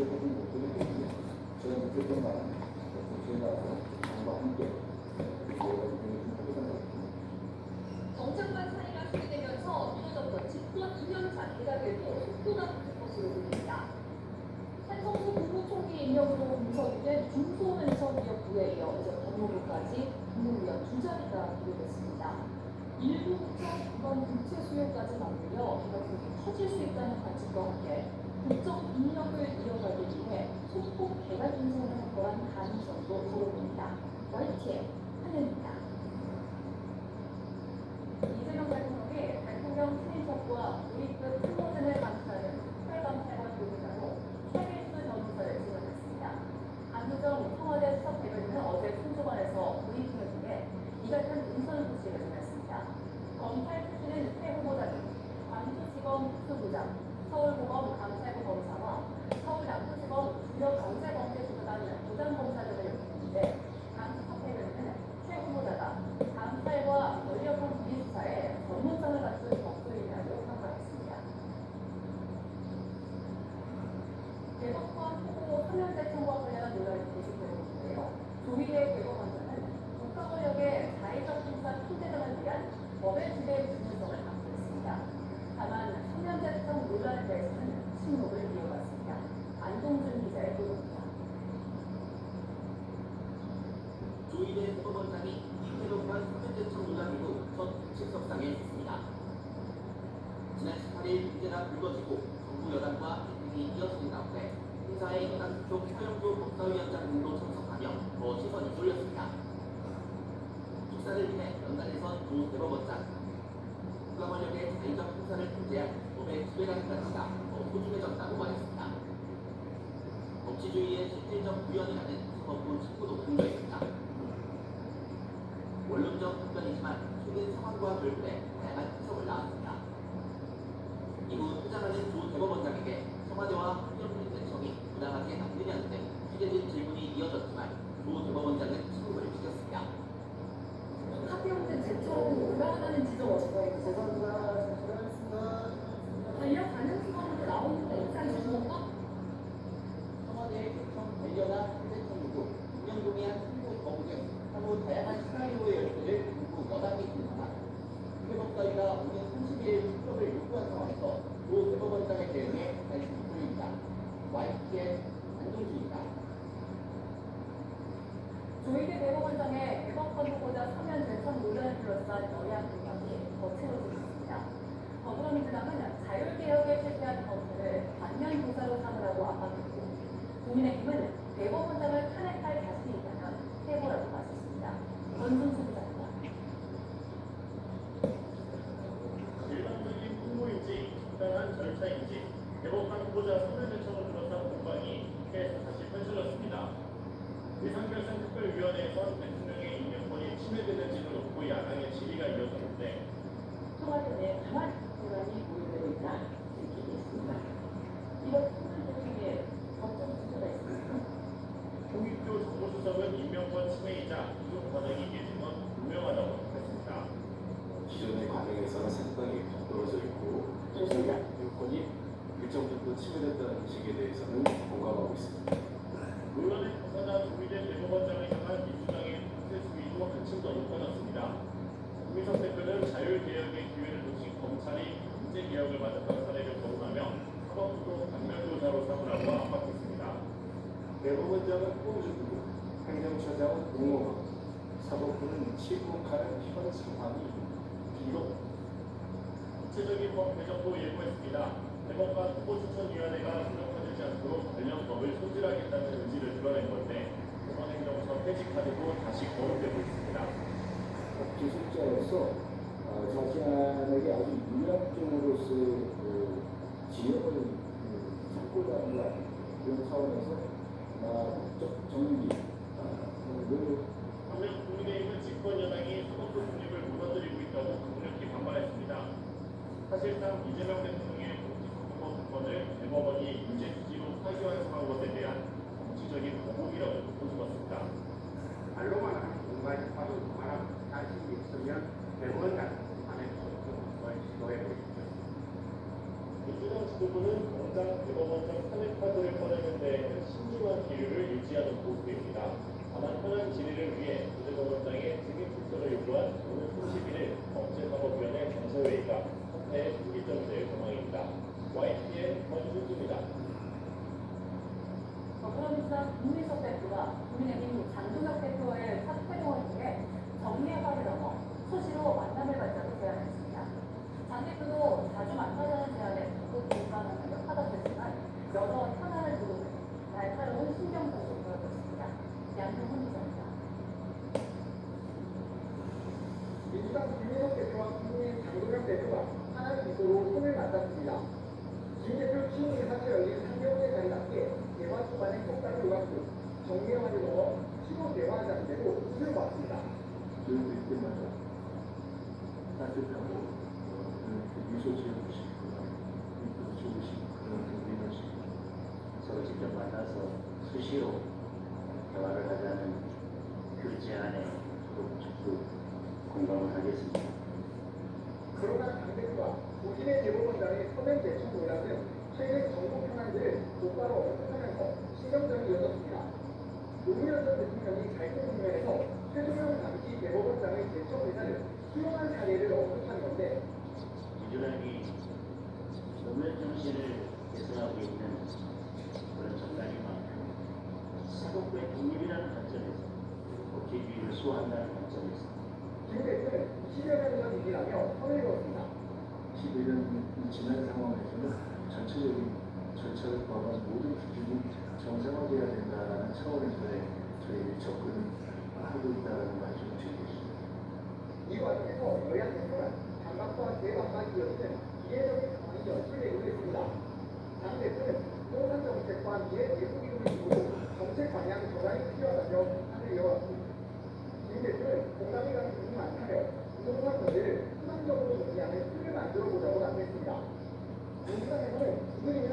이런 것들이 있는데 저는 그런 말은 저희가 당과 함께 정책관 사이가 소개되면서 이뤄졌던 집권 2년차 개각에도 속도가 붙을 것으로 보입니다. 한성수 국무총리 임명으로 분석된 중소벤처기업부에 이어 법무부까지 국무위원 2자리가 기록됐습니다. 일부 국정 부채 수요까지 맞물려 개혁폭이 커질 수 있다는 관측과 함께 국정 인력을 이어가기 위해 소폭 개각 인선을 확보한 가능성도 보여봅니다. YTN 한현입니다. 이재명 대통령이 대통령 친인척과 우리급 후보진을 감싸는 특별감찰관 조사로 최길수 변호사를 지명했습니다. 안우정 청와대 수석대변인은 어제 손주관에서 브리핑을 통해 이 같은 인선 소식을 전했습니다. 검찰 출신은 새 후보자는 광주지검 특수부장, 서울고검 감찰부 검사와 서울 남부지검 주력경제범죄수사단 부장검사 등을 역임했는데 강 수석대변인은 최 후보자가 감찰과 권력형 비리수사에 전문성을 갖춘 법조인이라고 평가했습니다. 대법관 후보 서면대청과 관련한 논란이 계속되고 있는데요. 조희대 대법원장은 국가 권력의 자의적 행사 통제 등을 위한 법의 지배의 중요성을 강조했습니다. 다만 서면대청 논란에 대해서는 침묵을 이어갔습니다. 안동준 기자의 보도입니다. 조희대 대법원장이 대법관 서면대청 논란 이후 첫 직석상에 있습니다. 지난 18일 문제가 불거지고 정부 여당과 대등이 이어진 가운데 행사에 여당 쪽 서영교 법사위원장 등도 참석하며 더 시선이 쏠렸습니다. 축사를 위해 연단에선 조 대법원장, 국가 권력의 자의적 행사를 통제한 법의 지배라는 가치가 더 소중해졌다고 말했습니다. 법치주의의 실질적 구현이라는 사법부 칭호도 강조했습니다. 원론적 답변이지만 최근 상황과 결부돼 다양한 해석을 나왔습니다. 이후 퇴장하는 조 대법원장에게 청와대와 한경필 대청이 부당하게 남느냐는 등 취재진 질문이 이어졌지만 조 대법원장은 침묵을 지켰습니다. 하태용대 대청은 불안하다는 지적 어떻게 죄송합니다. 관련 가능성도 나오는데 일단 주목과 청와대의 대청 관련한 대청이고 운영동의한 승부 거부 등 향후 다양한 시나리오의 열쇠를 정부 여당이 들거나 국회법사위가 오는 31일 출석을 요구한 상황에서 조 대법원장의 대응에 관심이 보입니다. YTN 안동주입니다. 조희대 대법원장의 대법관 후보자 서면 대청 논란을 둘러싼 여야 공방이 거칠어지고 있습니다. 더불어민주당은 자율개혁에 실패한 검찰을 반면 교사로 삼으라고 압박했고 국민의힘은 대법원장을 탄핵할 자신이 있다면 해보라고 맞섰습니다. 전순수 기자입니다. 일반적인 홍보인지 적당한 절차인지 대법관 후보자 서면 대청을 둘러싼 공방이 국회에서 다시 펼쳐졌습니다. 예상결산 특별위원회에선 대통령의 임명권이 침해되는지를 놓고 야당의 질의가 이어졌는데 청와대 내 강한 논란이 보이고 있다 이렇게 됐습니다. 이번 특별위원회에 어떤 문제가 있습니까? 홍익표 정무수석은 임명권 침해이자 이중 과정이 이해진 건 분명하다고 했습니다. 기존의 과정에서는 상당히 떨어져 있고 인권이 일정 정도 침해됐다는 인식에 대해서는 공감하고 있습니다. 논란의 당사자 조희대 대법원장을 향한 민주당의 통제 수위도 한층 더 높아졌습니다. 국민석 대표는 자율개혁의 기회를 놓친 검찰이 경제개혁을 맞았던 사례를 거론하며 사법부도 반면교사로 삼으라고 압박했습니다. 대법원장은 홍준표, 행정처장은 공무원, 사법부는 침묵하는 현 상황이 비록 구체적인 법 개정도 예고했습니다. 대법관 후보추천위원회가 무력화되지 않도록 관련 법을 소질하겠다는 의지를 드러낸 건데 법원행정처 폐지 카드도 다시 거론되고 있습니다. 기술자로서 정치인에게 아주 유약종으로서의 지역을 찾고자 하는 그런 차원에서 법적 정리 반면 국민의힘은 집권 여당이 사법부 독립을 무너뜨리고 있다고 강력히 반발했습니다. 사실상 이재명 대통령의 공직선거 사건을 대법원이 유죄 취지로 파기환송한 것에 대한 정치적인 보복이라고 보여주었습니다. 말로만 하는 공간이 바로 그만한 자신이 있으면 대법원 같은 판에 걸 시도해 보십시오. 민주당 지도부는 대법원장 탄핵 카드를 꺼내는 데에는 신중한 기류를 유지하는 모습입니다. 다만 현안 질의를 위해 대법원장의 증인 출석을 요구한 오늘 30일 법제사법위원회 전체회의가 헌태에 분기점될 전망입니다. YTN 권순수입니다. 더불어민주당 김민석 대표가 국민의힘 장동혁 대표의 사퇴동을 통해 정례화를 넘어 수시로 만남을 갖자고 제안했습니다. 장 대표도 자주 만나자는 제안에 적극 공감하며 파답했지만 여러 현안을 두고 날카로운 신경전을 보여고 있습니다. 양승훈 기자입니다. 민주당 김민석 대표와 국민의힘 장동혁 대표가 하나의 미소로 손을 맞잡습니다. 김 대표 취임 인사처 열린 3개월의 자리답게 대화 초반에 속담을 요구하고 정례화를 넘어 시도 대화하자는 대로 수를 봤습니다. 저희들 때마다 따뜻하고 미소 지어주시고 이쁘게 주시고 그런 리더십 서로 직접 만나서 수시로 대화를 하자는 그 제안에 적극 공감을 하겠습니다. 그러나 장 대표가 고진의 대법원장의 서면 제출 논란은 최근 정부 현안들을 곧바로 언급하면서 신경전이 이어졌습니다. 노무현 전 대통령이 갈등 국면에서 최종형 당시 대법원장의 제청 의사를 수용한 사례를 언급한 건데 민주당이 노무현 정신을 계승하고 있는 그런 정당인 만큼 사법부의 독립이라는 관점에서 법제주의를 수호한다는 관점에서 김 대표는 10여 년 전 일이라며 선을 그었습니다. 11년 지난 상황에서는 전체적인 절차를 포함한 모든 기준이 정상화돼야 된다는 차원에서의 저희의 접근을 하고 있다는 말씀을 드리겠습니다. 이 과정에서 여야 대표는 반박과 대반박이 이어지는 이례적인 상황이 연출되고 있습니다. 장 대표는 부동산 정책과 미래 내부 기금을 두고 정책 방향 전환이 필요하다며 비판을 이어왔습니다. 김 대표는 공감이 가는 부분이 많다며 부동산 문제를 희망적으로 정리하는 틀을 만들어 보자고 당했습니다. 민주당에서는 국민의힘